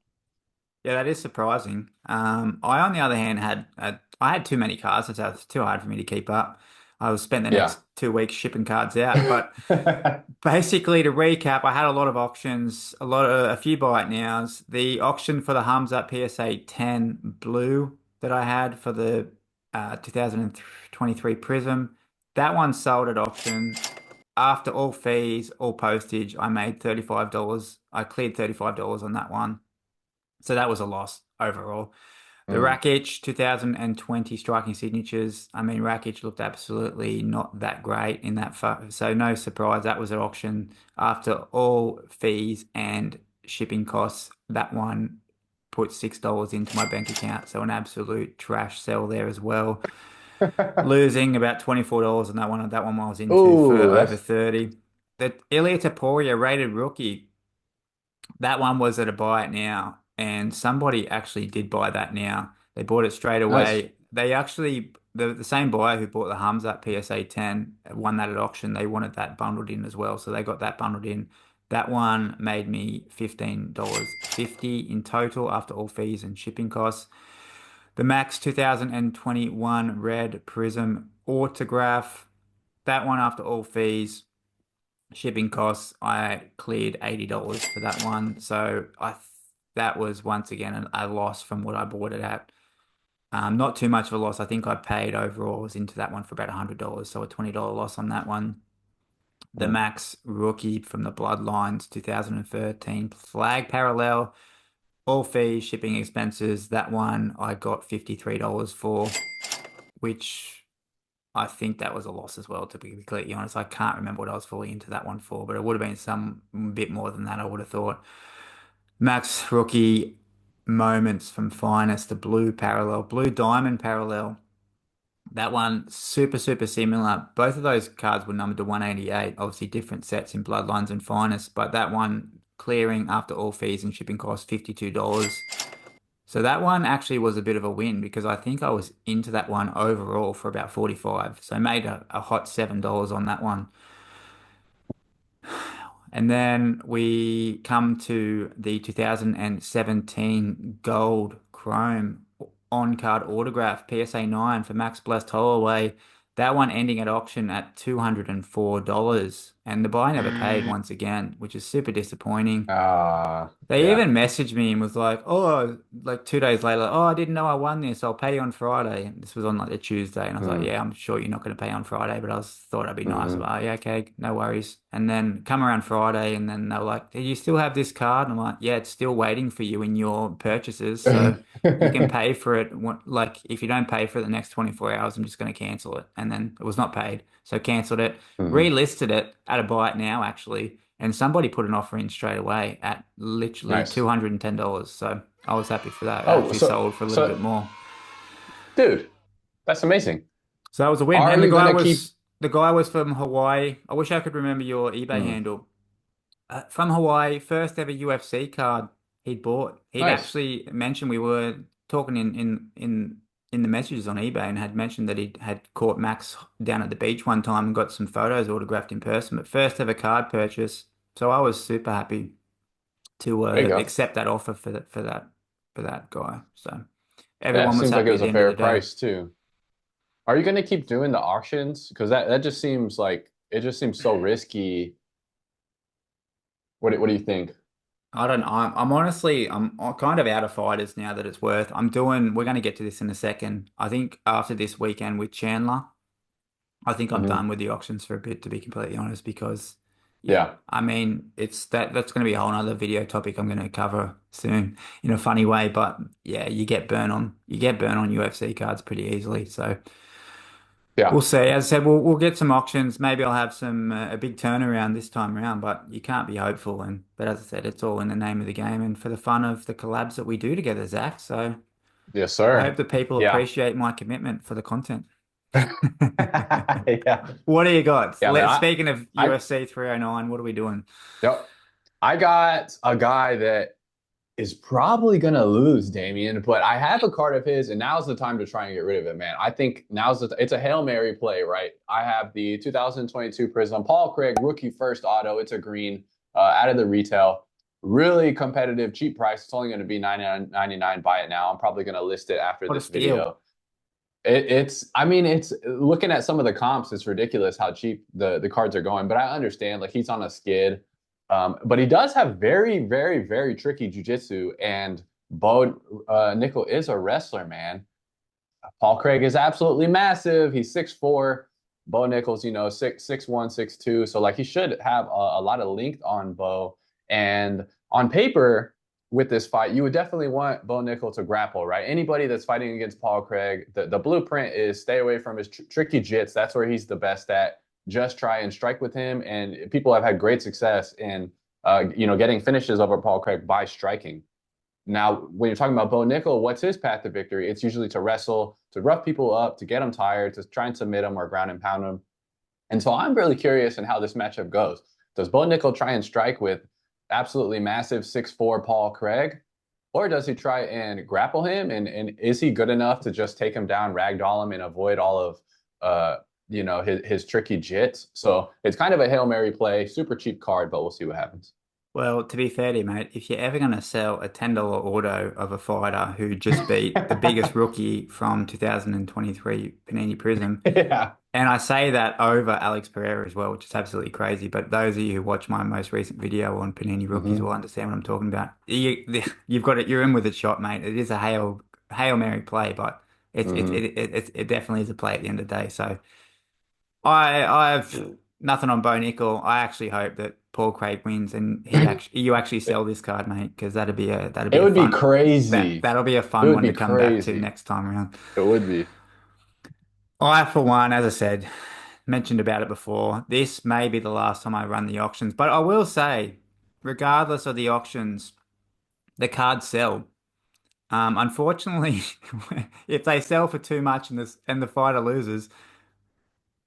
Yeah, that is surprising. I, on the other hand, I had too many cards, so it's too hard for me to keep up. I was spent the Yeah. next 2 weeks shipping cards out. But basically, to recap, I had a lot of auctions, a few buy it nows. The auction for the Hums Up PSA 10 blue that I had for the 2023 Prism, that one sold at auction. After all fees, all postage, I made $35. I cleared $35 on that one. So that was a loss overall. The Mm. Rakic 2020 striking signatures. I mean, Rakic looked absolutely not that great in that. So no surprise, that was at auction after all fees and shipping costs. That one put $6 into my bank account. So an absolute trash sell there as well. Losing about $24 on that one. That one I was into for Ooh, over that's 30. The Ilya Taporia rated rookie. That one was at a buy it now, and somebody actually did buy that now. They bought it straight nice. away. They actually, the same buyer who bought the Hums at PSA 10 won that at auction. They wanted that bundled in as well, so they got that bundled in. That one made me $15.50 in total after all fees and shipping costs. The Max 2021 Red Prism Autograph, that one after all fees shipping costs, I cleared $80 for that one. So that was once again a loss from what I bought it at. Not too much of a loss. I think I paid overall was into that one for about $100, so a $20 loss on that one. The Mm. Max rookie from the Bloodlines 2013 flag parallel, all fees, shipping expenses. That one I got $53 for, which I think that was a loss as well, to be completely honest. I can't remember what I was fully into that one for, but it would have been some bit more than that, I would have thought. Max rookie moments from Finest, the blue parallel, blue diamond parallel. That one, super, super similar. Both of those cards were numbered to 188, obviously different sets in Bloodlines and Finest, but that one clearing after all fees and shipping costs $52. So that one actually was a bit of a win because I think I was into that one overall for about 45. So I made a hot $7 on that one. And then we come to the 2017 Gold Chrome on-card autograph PSA 9 for Max Blessed Holloway. That one ending at auction at $204. And the buyer never paid once again, which is super disappointing. They Yeah. even messaged me and was like, "Oh, like 2 days later, oh, I didn't know I won this. I'll pay you on Friday." And this was on like a Tuesday, and I was like, Mm. "Yeah, I'm sure you're not going to pay on Friday, but I thought I'd be nice." I'm Hmm. like, "Yeah, okay, no worries." And then come around Friday, and then they were like, "Do you still have this card?" And I'm like, "Yeah, it's still waiting for you in your purchases, so you can pay for it. Like if you don't pay for it the next 24 hours, I'm just going to cancel it." And then it was not paid, so cancelled it, Hmm. relisted it at a buy it now actually. And somebody put an offer in straight away at literally Nice. $210. So I was happy for that. It Oh, actually sold for a little bit more. dude, that's amazing. So that was a win. Are And you gonna keep? the guy was from Hawaii. I wish I could remember your eBay Mm. handle. From Hawaii, first ever UFC card he'd bought. He'd Nice. actually mentioned we were talking in the messages on eBay and had mentioned that he had caught Max down at the beach one time and got some photos autographed in person. But first ever card purchase. So I was super happy to There you go. accept that offer for that guy. So Yeah, everyone was seems like it happy at was the a end of fair the day. price too. Are you gonna keep doing the auctions? Because that just seems like it just seems so risky. What do you think? I don't know. I'm honestly I'm kind of out of fighters now that it's worth. We're going to get to this in a second. I think after this weekend with Chandler, I think I'm Hmm. done with the auctions for a bit, to be completely honest, because yeah, Yeah. I mean, it's that's going to be a whole other video topic I'm going to cover soon in a funny way. But yeah, you get burnt on UFC cards pretty easily. So we'll Yeah. see. As I said, we'll get some auctions. Maybe I'll have some a big turnaround this time around, but you can't be hopeful. And but as I said, it's all in the name of the game and for the fun of the collabs that we do together, Zach. So Yes, I hope sir. that people Yeah. appreciate my commitment for the content. Yeah. What do you got? Yeah, man. Speaking of I, UFC 309, what are we doing? yep. I got a guy that is probably gonna lose, Damien, but I have a card of his, and now's the time to try and get rid of it, man. I think it's a Hail Mary play, right? I have the 2022 Prism Paul Craig rookie first auto. It's a green, out of the retail. Really competitive, cheap price. It's only going to be 99.99. Buy it now. I'm probably going to list it after What a this steal. video. I mean, it's looking at some of the comps, it's ridiculous how cheap the cards are going. But I understand, like he's on a skid, but he does have very, very, very tricky jujitsu. And Bo Nickel is a wrestler, man. Paul Craig is absolutely massive. He's 6'4". Bo Nichols, 6'1", 6'2". So like he should have a lot of length on Bo. And on paper, with this fight, you would definitely want Bo Nickel to grapple, right? Anybody that's fighting against Paul Craig, the blueprint is stay away from his tricky jits. That's where he's the best at. Just try and strike with him. And people have had great success in getting finishes over Paul Craig by striking. Now, when you're talking about Bo Nickel, what's his path to victory? It's usually to wrestle, to rough people up, to get them tired, to try and submit them or ground and pound them. And so I'm really curious in how this matchup goes. Does Bo Nickel try and strike with absolutely massive 6'4" Paul Craig? Or does he try and grapple him? And is he good enough to just take him down, ragdoll him, and avoid all of his tricky jits? So it's kind of a Hail Mary play, super cheap card, but we'll see what happens. Well, to be fair to you, mate, if you're ever going to sell a $10 auto of a fighter who just beat the biggest rookie from 2023 Panini Prism, Yeah. and I say that over Alex Pereira as well, which is absolutely crazy. But those of you who watch my most recent video on Panini rookies will Hmm. understand what I'm talking about. You've got it. You're in with a shot, mate. It is a Hail Mary play, but Hmm. it definitely is a play at the end of the day. So I've nothing on Bo Nickel. I actually hope that Paul Craig wins and you actually sell this card, mate, because that'd be It a would be fun crazy. that'll be a It fun would one be to come back to crazy. next time around. It would be. I, for one, as I said, mentioned about it before, this may be the last time I run the auctions, but I will say, regardless of the auctions, the cards sell. Unfortunately, if they sell for too much and the fighter loses,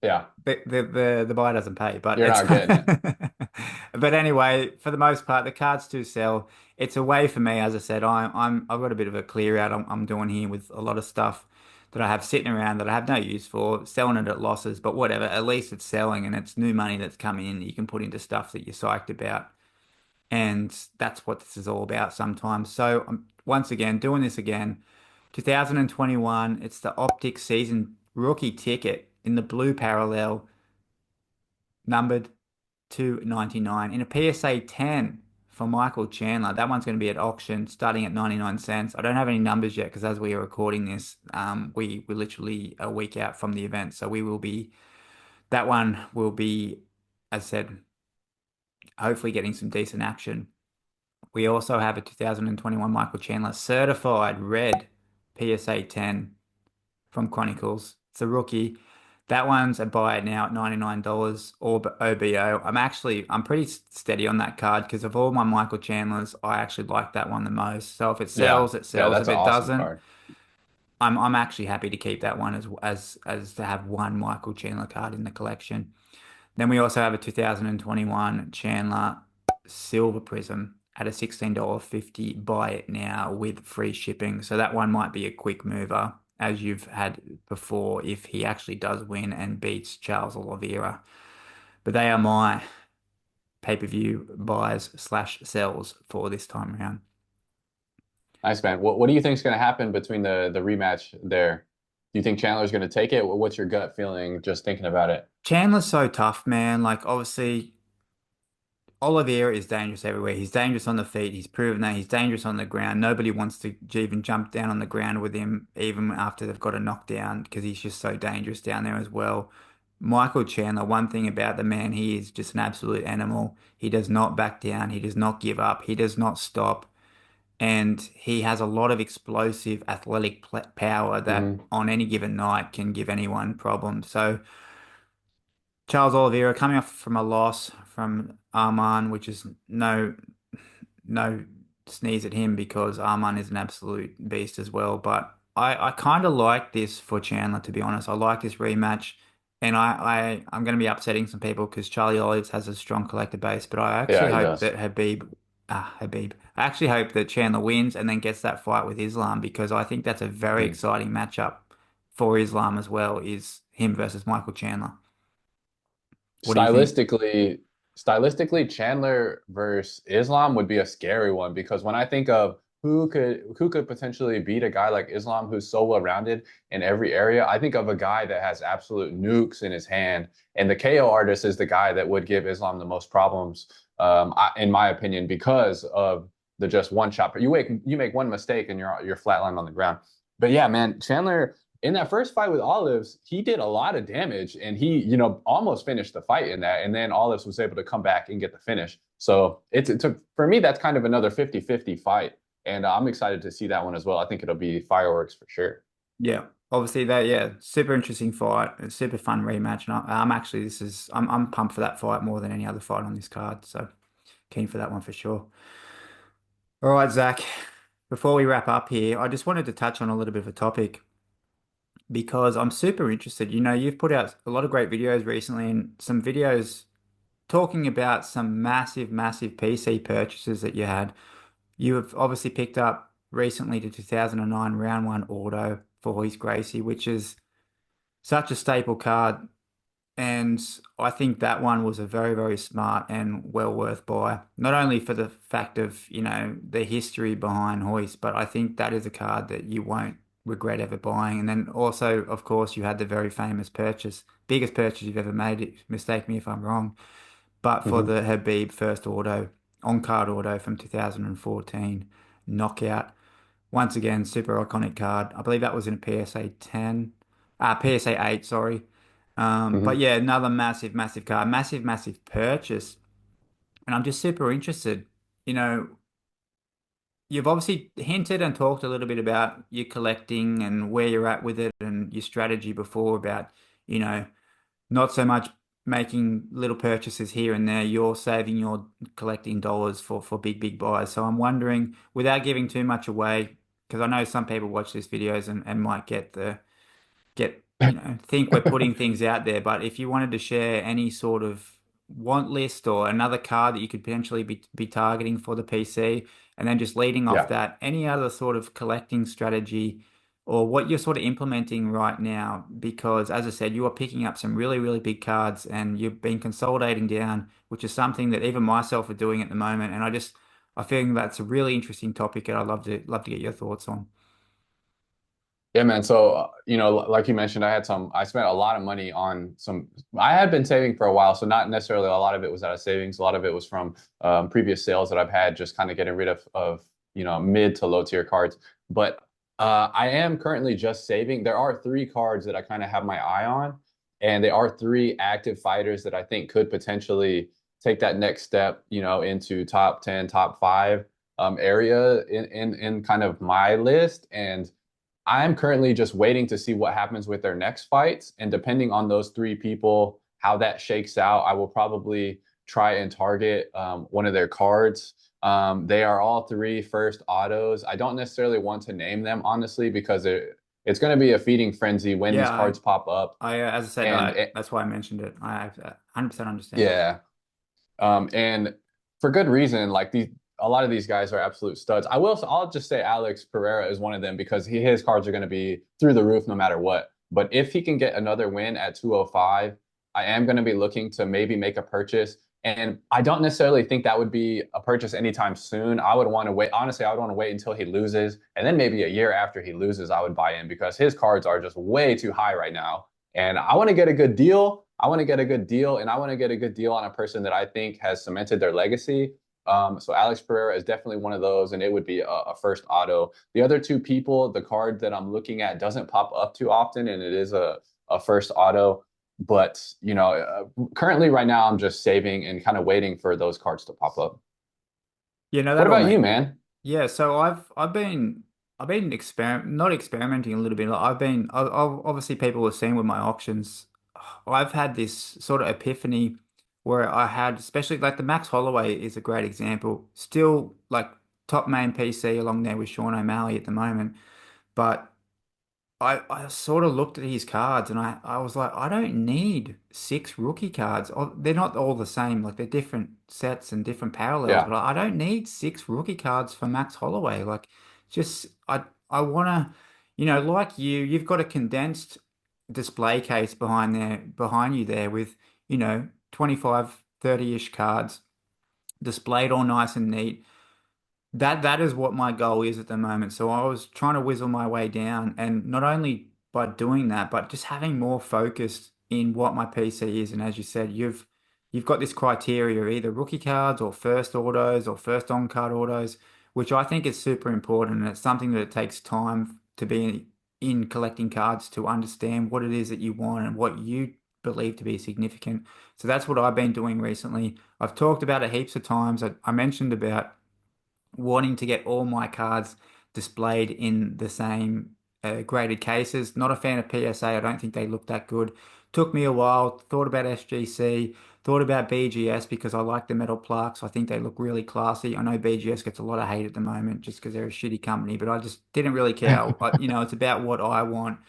Yeah, the buyer doesn't pay, but you're it's not getting it. but anyway, for the most part, the cards do sell. It's a way for me, as I said, I've got a bit of a clear out I'm doing here with a lot of stuff that I have sitting around that I have no use for, selling it at losses, but whatever, at least it's selling and it's new money that's coming in that you can put into stuff that you're psyched about. And that's what this is all about sometimes. So I'm once again doing this again. 2021, it's the Optic season rookie ticket in the blue parallel, numbered 299 in a PSA 10 for Michael Chandler. That one's going to be at auction starting at 99 cents. I don't have any numbers yet because as we are recording this, we're literally a week out from the event. So that one will be, as I said, hopefully getting some decent action. We also have a 2021 Michael Chandler certified red PSA 10 from Chronicles. It's a rookie. That one's a buy it now at $99 or OBO. I'm pretty steady on that card because of all my Michael Chandlers, I actually like that one the most. So if it Yeah, sells, it yeah, sells. If that's an it awesome doesn't, card. I'm actually happy to keep that one as to have one Michael Chandler card in the collection. Then we also have a 2021 Chandler Silver Prism at a $16.50. Buy it now with free shipping. So that one might be a quick mover, as you've had before, if he actually does win and beats Charles Oliveira. But they are my pay-per-view buys slash sells for this time around. Nice, man. What do you think is going to happen between the rematch there? Do you think Chandler's going to take it? What's your gut feeling just thinking about it? Chandler's so tough, man. Like, obviously, Oliveira is dangerous everywhere. He's dangerous on the feet. He's proven that he's dangerous on the ground. Nobody wants to even jump down on the ground with him, even after they've got a knockdown, because he's just so dangerous down there as well. Michael Chandler, one thing about the man, he is just an absolute animal. He does not back down. He does not give up. He does not stop. And he has a lot of explosive athletic power that Hmm. on any given night can give anyone problems. So Charles Oliveira coming off from a loss from Arman, which is no sneeze at him because Arman is an absolute beast as well. But I kind of like this for Chandler, to be honest. I like this rematch. And I'm going to be upsetting some people because Charlie Olives has a strong collector base, but I Yeah, actually he hope does. that Habib, I actually hope that Chandler wins and then gets that fight with Islam because I think that's a very Mm. exciting matchup for Islam as well, is him versus Michael Chandler. What do you think? Stylistically, stylistically, Chandler versus Islam would be a scary one because when I think of who could potentially beat a guy like Islam who's so well-rounded in every area, I think of a guy that has absolute nukes in his hand, and the KO artist is the guy that would give Islam the most problems, in my opinion, because of the just one shot. You make one mistake and you're flatlined on the ground. But yeah, man, Chandler in that first fight with Olives, he did a lot of damage and he, almost finished the fight in that. And then Olives was able to come back and get the finish. So it took, for me, that's kind of another 50-50 fight. And I'm excited to see that one as well. I think it'll be fireworks for sure. Yeah, obviously yeah, super interesting fight, a super fun rematch, and I'm actually I'm pumped for that fight more than any other fight on this card, so keen for that one for sure. All right, Zach, before we wrap up here, I just wanted to touch on a little bit of a topic because I'm super interested. You've put out a lot of great videos recently and some videos talking about some massive, massive PC purchases that you had. You have obviously picked up recently the 2009 round one auto for Hoist Gracie, which is such a staple card. And I think that one was a very, very smart and well worth buy. Not only for the fact of, the history behind Hoist, but I think that is a card that you won't regret ever buying. And then also, of course, you had the very famous purchase, biggest purchase you've ever made. Mistake me if I'm wrong, but for Hmm. the Habib first auto, on-card auto from 2014, knockout. Once again, super iconic card. I believe that was in a PSA 10, PSA 8, sorry. But Hmm. yeah, another massive, massive card, massive, massive purchase. And I'm just super interested. You know, you've obviously hinted and talked a little bit about your collecting and where you're at with it and your strategy before about, you know, not so much making little purchases here and there. You're saving your collecting dollars for big, big buys. So I'm wondering, without giving too much away, because I know some people watch these videos and might think we're putting things out there. But if you wanted to share any sort of want list or another card that you could potentially be targeting for the PC, and then just leading off Yeah. that, any other sort of collecting strategy or what you're sort of implementing right now, because as I said, you are picking up some really, really big cards and you've been consolidating down, which is something that even myself are doing at the moment. And I think that's a really interesting topic and I'd love to get your thoughts on. Yeah, man. So, like you mentioned, I spent a lot of money on I had been saving for a while. So not necessarily a lot of it was out of savings. A lot of it was from previous sales that I've had, just kind of getting rid of mid to low tier cards. But I am currently just saving. There are three cards that I kind of have my eye on, and they are three active fighters that I think could potentially take that next step, into top 10, top five area in kind of my list. And I'm currently just waiting to see what happens with their next fights. And depending on those three people, how that shakes out, I will probably try and target one of their cards. They are all three first autos. I don't necessarily want to name them, honestly, because it's going to be a feeding frenzy when these Yeah, cards pop up. as I said, And that's why I mentioned it. I 100% understand. yeah. And for good reason, like a lot of these guys are absolute studs. I'll just say Alex Pereira is one of them because his cards are going to be through the roof no matter what. But if he can get another win at 205, I am going to be looking to maybe make a purchase. And I don't necessarily think that would be a purchase anytime soon. I would want to wait. Honestly, I would want to wait until he loses. And then maybe a year after he loses, I would buy in because his cards are just way too high right now. And I want to get a good deal. I want to get a good deal, and I want to get a good deal on a person that I think has cemented their legacy. So Alex Pereira is definitely one of those, and it would be a first auto. The other two people, the card that I'm looking at doesn't pop up too often, and it is a first auto. But currently right now I'm just saving and kind of waiting for those cards to pop up. You know, What that all about you, make man? yeah, so I've been not experimenting a little bit. Like obviously people have seen with my auctions. I've had this sort of epiphany where I had, especially like the Max Holloway is a great example. Still like top main PC along there with Sean O'Malley at the moment, but I sort of looked at his cards and I was like, I don't need six rookie cards. They're not all the same, like they're different sets and different parallels, Yeah. but I don't need six rookie cards for Max Holloway. Like just I wanna, like you've got a condensed display case behind you there with, 25, 30-ish cards displayed all nice and neat. That is what my goal is at the moment. So I was trying to whizzle my way down, and not only by doing that, but just having more focus in what my PC is. And as you said, you've got this criteria of either rookie cards or first autos or first on card autos, which I think is super important. And it's something that it takes time to be in collecting cards to understand what it is that you want and what you believe to be significant. So that's what I've been doing recently. I've talked about it heaps of times. I mentioned about wanting to get all my cards displayed in the same graded cases. Not a fan of PSA. I don't think they look that good. Took me a while. Thought about SGC. Thought about BGS because I like the metal plaques. I think they look really classy. I know BGS gets a lot of hate at the moment just because they're a shitty company, but I just didn't really care. It's about what I want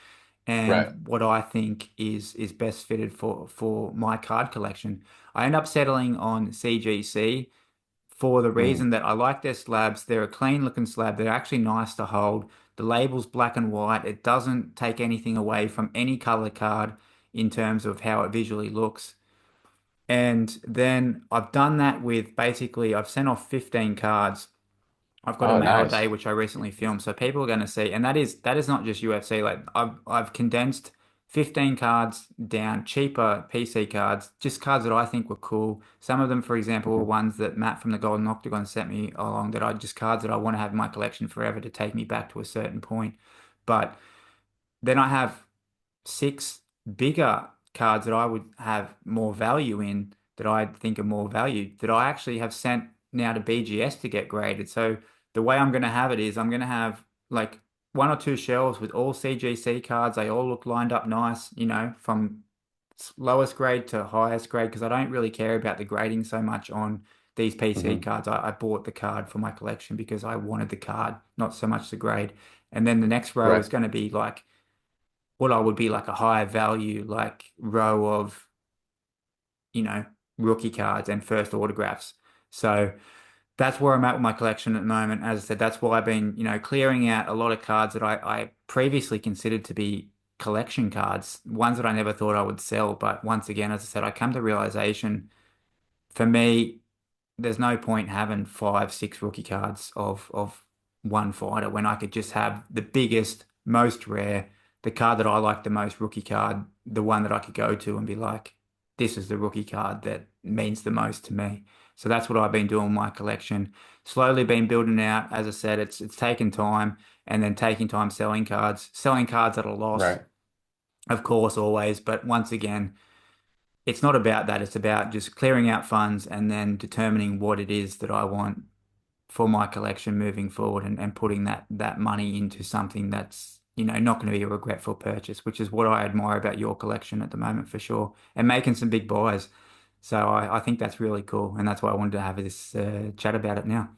Right. and what I think is best fitted for my card collection. I end up settling on CGC for the Mm. reason that I like their slabs. They're a clean looking slab. They're actually nice to hold. The label's black and white. It doesn't take anything away from any color card in terms of how it visually looks. And then I've done that with basically, I've sent off 15 cards. I've got a Oh, mail a day nice. which I recently filmed, so people are going to see, and that is not just UFC. Like I've condensed 15 cards down, cheaper PC cards, just cards that I think were cool. Some of them, for example, were Mhm. ones that Matt from the Golden Octagon sent me along that I just cards that I want to have in my collection forever to take me back to a certain point. But then I have six bigger cards that I would have more value in that I think are more valued that I actually have sent now to BGS to get graded. So the way I'm going to have it is I'm going to have like one or two shelves with all CGC cards. They all look lined up nice, from lowest grade to highest grade because I don't really care about the grading so much on these PC Mhm. cards. I bought the card for my collection because I wanted the card, not so much the grade. And then the next row Right. is going to be like what I would be like a higher value like row of, you know, rookie cards and first autographs. So that's where I'm at with my collection at the moment. As I said, that's why I've been, clearing out a lot of cards that I previously considered to be collection cards, ones that I never thought I would sell. But once again, as I said, I come to realization for me, there's no point having five, six rookie cards of one fighter when I could just have the biggest, most rare, the card that I like the most, rookie card, the one that I could go to and be like, this is the rookie card that means the most to me. So that's what I've been doing in my collection. Slowly been building out. As I said, it's taken time and then taking time selling cards at a loss, Right. of course, always. But once again, it's not about that. It's about just clearing out funds and then determining what it is that I want for my collection moving forward and putting that money into something that's, not going to be a regretful purchase, which is what I admire about your collection at the moment for sure, and making some big buys. So I think that's really cool. And that's why I wanted to have this chat about it now.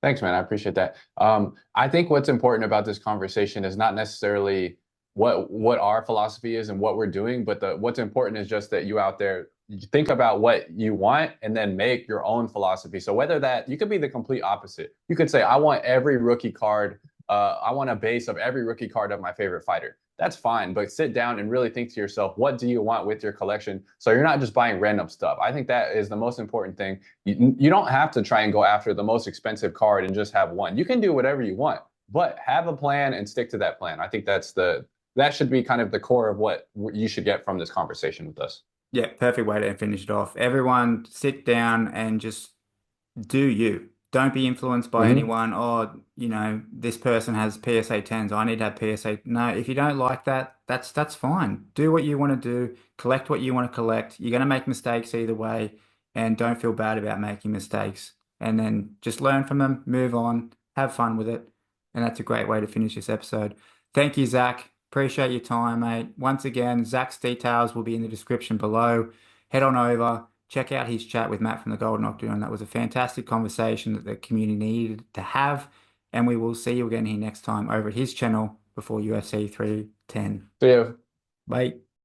Thanks, man. I appreciate that. I think what's important about this conversation is not necessarily what our philosophy is and what we're doing, but what's important is just that you out there you think about what you want and then make your own philosophy. So whether that you could be the complete opposite. You could say, I want every rookie card, I want a base of every rookie card of my favorite fighter. That's fine, but sit down and really think to yourself, what do you want with your collection? So you're not just buying random stuff. I think that is the most important thing. You don't have to try and go after the most expensive card and just have one. You can do whatever you want, but have a plan and stick to that plan. I think that should be kind of the core of what you should get from this conversation with us. Yeah, perfect way to finish it off. Everyone sit down and just do you. Don't be influenced by Hmm. anyone. Or, this person has PSA 10s. I need to have PSA. No, if you don't like that, that's fine. Do what you want to do. Collect what you want to collect. You're going to make mistakes either way, and don't feel bad about making mistakes. And then just learn from them, move on, have fun with it. And that's a great way to finish this episode. Thank you, Zach. Appreciate your time, mate. Once again, Zach's details will be in the description below. Head on over, check out his chat with Matt from the Golden Octagon. That was a fantastic conversation that the community needed to have. And we will see you again here next time over at his channel before UFC 310. So yeah. Bye.